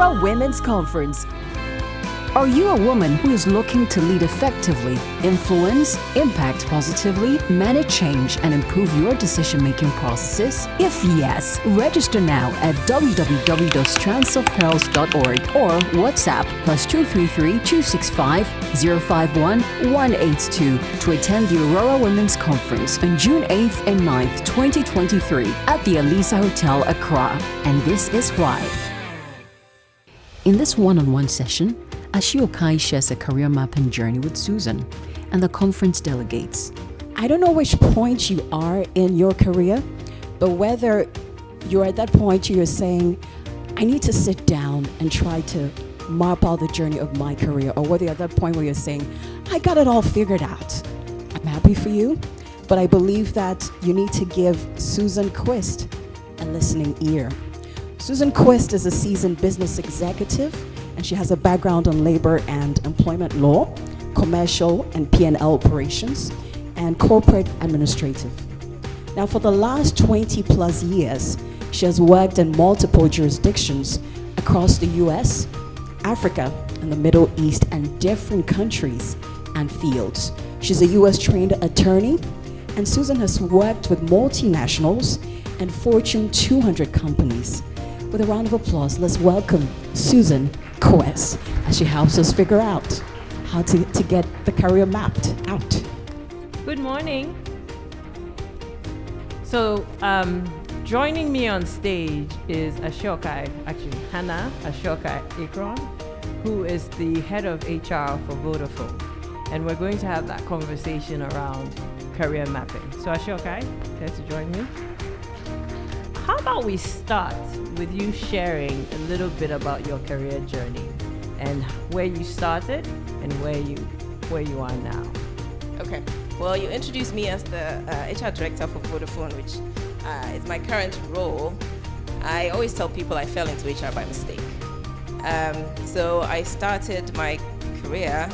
Aurora Women's Conference. Are you a woman who is looking to lead effectively, influence, impact positively, manage change, and improve your decision-making processes? If yes, register now at www.strandsofpearls.org or WhatsApp +233-265-051-182 to attend the Aurora Women's Conference on June 8th and 9th, 2023 at the Elisa Hotel, Accra. And this is why. In this one-on-one session, Ashiokai shares a career mapping journey with Susan and the conference delegates. I don't know which point you are in your career, but whether you're at that point you're saying, I need to sit down and try to map out the journey of my career, or whether you're at that point where you're saying, I got it all figured out. I'm happy for you, but I believe that you need to give Susan Quist a listening ear. Susan Quist is a seasoned business executive, and she has a background in labor and employment law, commercial and P&L operations, and corporate administrative. Now, for the last 20 plus years, she has worked in multiple jurisdictions across the US, Africa, and the Middle East, and different countries and fields. She's a US trained attorney, and Susan has worked with multinationals and Fortune 200 companies. With a round of applause, let's welcome Susan Quist as she helps us figure out how to get the career mapped out. Good morning. So, joining me on stage is Ashiokai, actually Hannah Ashiokai Akrong, who is the head of HR for Vodafone. And we're going to have that conversation around career mapping. So Ashiokai, care to join me? How about we start with you sharing a little bit about your career journey and where you started and where you are now. Okay. Well, you introduced me as the HR director for Vodafone, which is my current role. I always tell people I fell into HR by mistake. So I started my career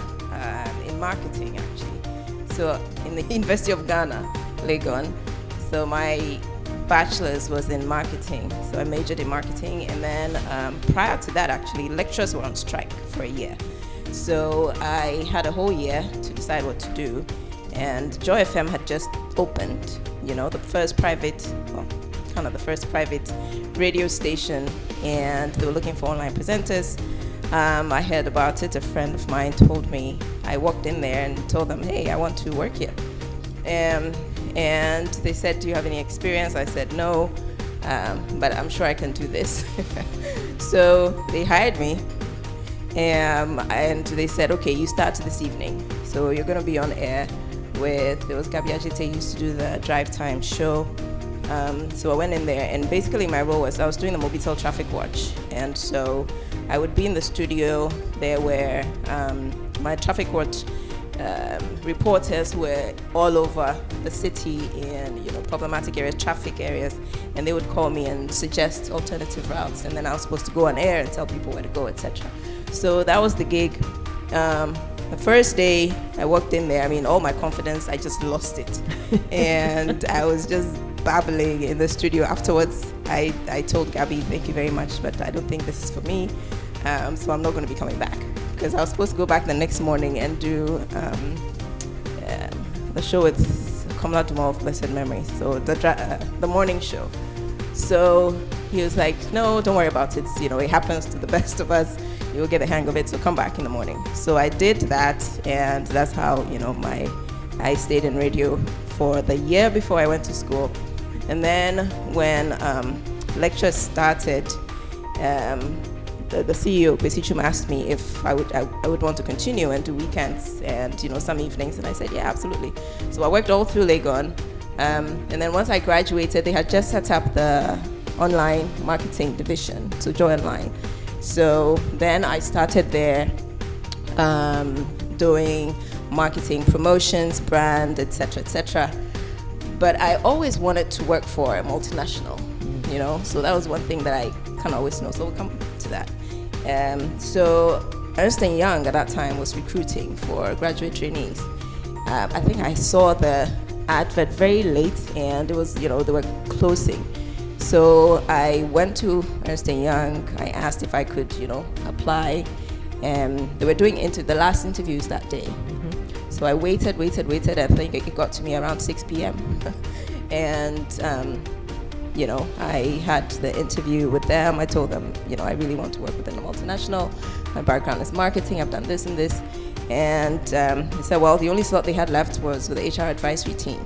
in marketing, actually. So in the University of Ghana, Legon. So my bachelor's was in marketing, so I majored in marketing, and then prior to that, actually, lecturers were on strike for a year. So I had a whole year to decide what to do, and Joy FM had just opened, the first private radio station, and they were looking for online presenters. I heard about it. A friend of mine told me. I walked in there and told them, hey, I want to work here. And they said, do you have any experience? I said, no, but I'm sure I can do this. So they hired me, and they said, okay, you start this evening. So you're going to be on air there was Gabi Ajite used to do the drive time show. So I went in there, and basically my role was I was doing the Mobitel traffic watch. And so I would be in the studio there where my traffic watch reporters were all over the city in problematic areas, traffic areas, and they would call me and suggest alternative routes, and then I was supposed to go on air and tell people where to go, etc. So that was the gig. The first day I walked in there, all my confidence, I just lost it. And I was just babbling in the studio. Afterwards, I told Gabby, thank you very much, but I don't think this is for me, so I'm not going to be coming back. Because I was supposed to go back the next morning and do the show with Kamala Dumal of Blessed Memory, so the morning show. So he was like, no, don't worry about it. It happens to the best of us. You'll get the hang of it, so come back in the morning. So I did that, and that's how, I stayed in radio for the year before I went to school. And then when lectures started, the CEO, Besichum, asked me if I would want to continue and do weekends and some evenings, and I said, yeah, absolutely. So I worked all through Legon, and then once I graduated, they had just set up the online marketing division, so Joy Online. So then I started there, doing marketing, promotions, brand, etc., etc. But I always wanted to work for a multinational, so that was one thing that I kind of always know. So we'll come to that. So Ernst & Young at that time was recruiting for graduate trainees. I think I saw the advert very late, and it was, they were closing. So I went to Ernst & Young. I asked if I could, apply. And they were doing the last interviews that day. So I waited. I think it got to me around 6 p.m. And, I had the interview with them. I told them, I really want to work within a multinational. My background is marketing. I've done this and this. And they said, well, the only slot they had left was with the HR advisory team.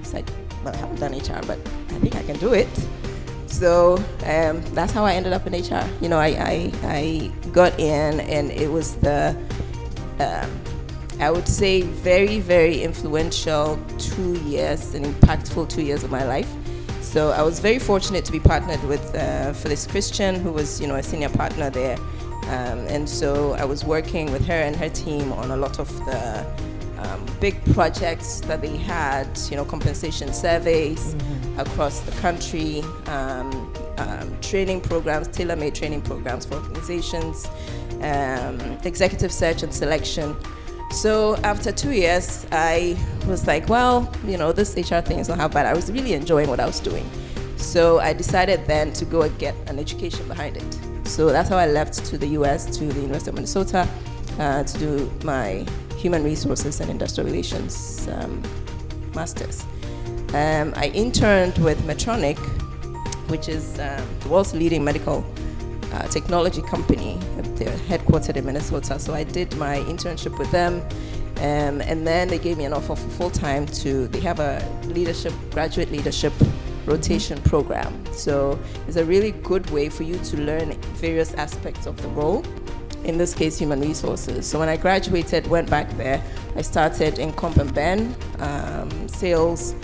It's like, well, I haven't done HR, but I think I can do it. So that's how I ended up in HR. I got in, and it was I would say, very, very influential 2 years, an impactful 2 years of my life. So I was very fortunate to be partnered with Phyllis Christian, who was, a senior partner there. And so I was working with her and her team on a lot of the big projects that they had, compensation surveys across the country, training programs, tailor-made training programs for organizations, executive search and selection. So after 2 years, I was like, well, this HR thing is not how bad. I was really enjoying what I was doing. So I decided then to go and get an education behind it. So that's how I left to the US, to the University of Minnesota, to do my Human Resources and Industrial Relations Masters. I interned with Medtronic, which is the world's leading medical technology company. They're headquartered in Minnesota. So I did my internship with them. And then they gave me an offer for full-time they have a graduate leadership rotation program. So it's a really good way for you to learn various aspects of the role. In this case, human resources. So when I graduated, went back there, I started in Comp and Ben, sales,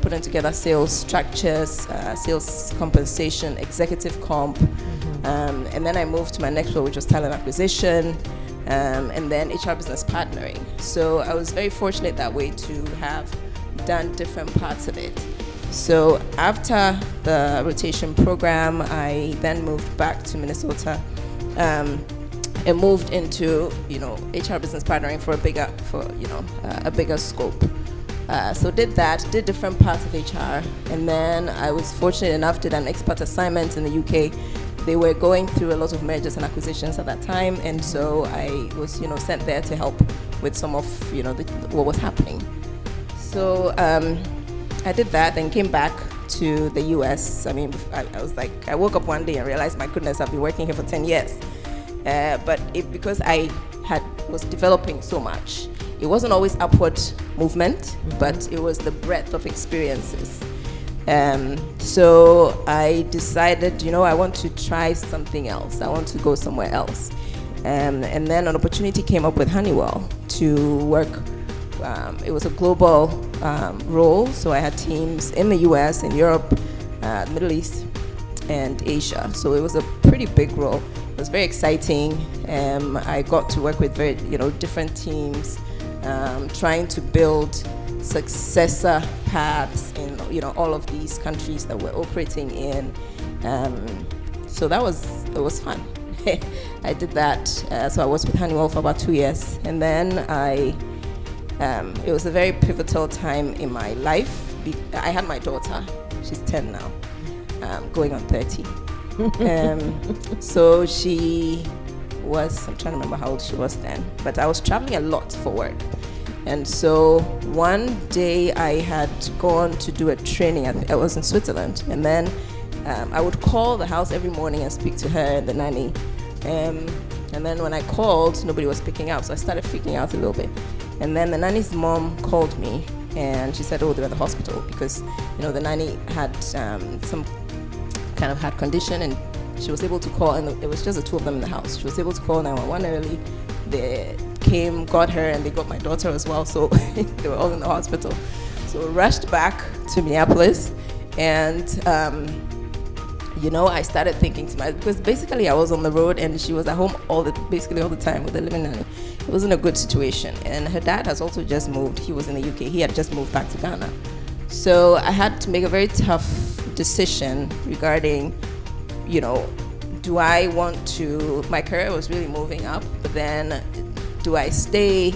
putting together sales structures, sales compensation, executive comp. And then I moved to my next role, which was talent acquisition, and then HR business partnering. So I was very fortunate that way to have done different parts of it. So after the rotation program, I then moved back to Minnesota and moved into, HR business partnering for a bigger scope. So did different parts of HR, and then I was fortunate enough to do an expert assignment in the UK. They were going through a lot of mergers and acquisitions at that time, and so I was, sent there to help with some of, what was happening. So I did that, then came back to the US. I mean, I was like, I woke up one day and realized, my goodness, I've been working here for 10 years. But because I was developing so much, it wasn't always upward movement, but it was the breadth of experiences. So I decided, I want to try something else. I want to go somewhere else. And then an opportunity came up with Honeywell to work. It was a global role, so I had teams in the US, in Europe, Middle East, and Asia. So it was a pretty big role. It was very exciting. I got to work with very, different teams, trying to build successor paths in, all of these countries that we're operating in. So it was fun. I did that. So I was with Honeywell for about 2 years, and then it was a very pivotal time in my life. I had my daughter. She's 10 now, going on 30. So she was, I'm trying to remember how old she was then, but I was traveling a lot for work. And so one day I had gone to do a training. I was in Switzerland, and then I would call the house every morning and speak to her and the nanny. And then when I called, nobody was picking up, so I started freaking out a little bit. And then the nanny's mom called me, and she said, oh, they were at the hospital because, the nanny had some kind of heart condition, and she was able to call, and it was just the two of them in the house. She was able to call 911 early. They came, got her, and they got my daughter as well, so they were all in the hospital. So rushed back to Minneapolis, and I started thinking to myself, because basically I was on the road and she was at home basically all the time with the living nanny. It wasn't a good situation, and her dad has also just moved. He was in the UK. He had just moved back to Ghana. So I had to make a very tough decision regarding, do I want to, my career was really moving up, but then do I stay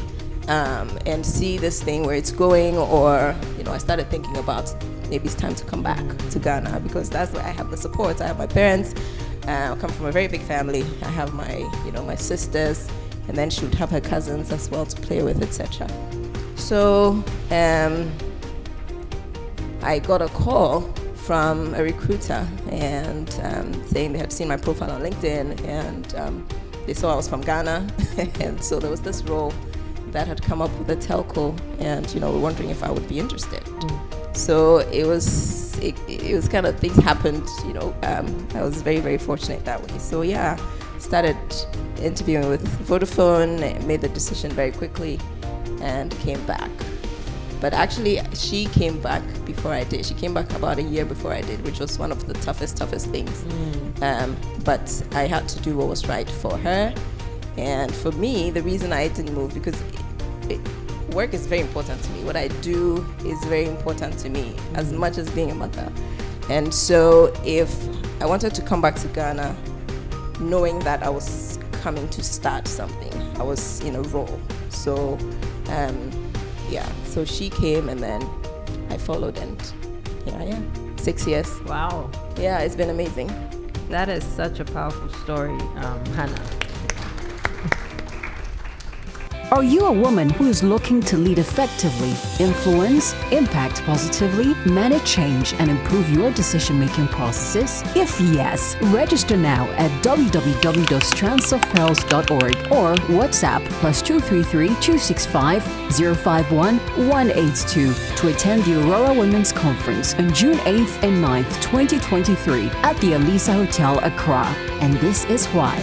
and see this thing where it's going, or, I started thinking about maybe it's time to come back to Ghana, because that's where I have the support. I have my parents. I come from a very big family. I have my sisters, and then she would have her cousins as well to play with, etc. So I got a call from a recruiter and saying they had seen my profile on LinkedIn, and they saw I was from Ghana, and so there was this role that had come up with a telco, and were wondering if I would be interested. So it was kind of, things happened. I was very, very fortunate that way. So yeah, started interviewing with Vodafone, made the decision very quickly, and came back. But actually, she came back before I did. She came back about a year before I did, which was one of the toughest things. But I had to do what was right for her. And for me, the reason I didn't move, because work is very important to me. What I do is very important to me, as much as being a mother. And so if I wanted to come back to Ghana, knowing that I was coming to start something, I was in a role. So, so she came, and then I followed, and here I am. 6 years. Wow. Yeah, it's been amazing. That is such a powerful story, Hannah. Are you a woman who is looking to lead effectively, influence, impact positively, manage change, and improve your decision-making processes? If yes, register now at www.strandsofpearls.org or WhatsApp +233 265 051 182 to attend the Aurora Women's Conference on June 8th and 9th, 2023 at the Alisa Hotel, Accra. And this is why.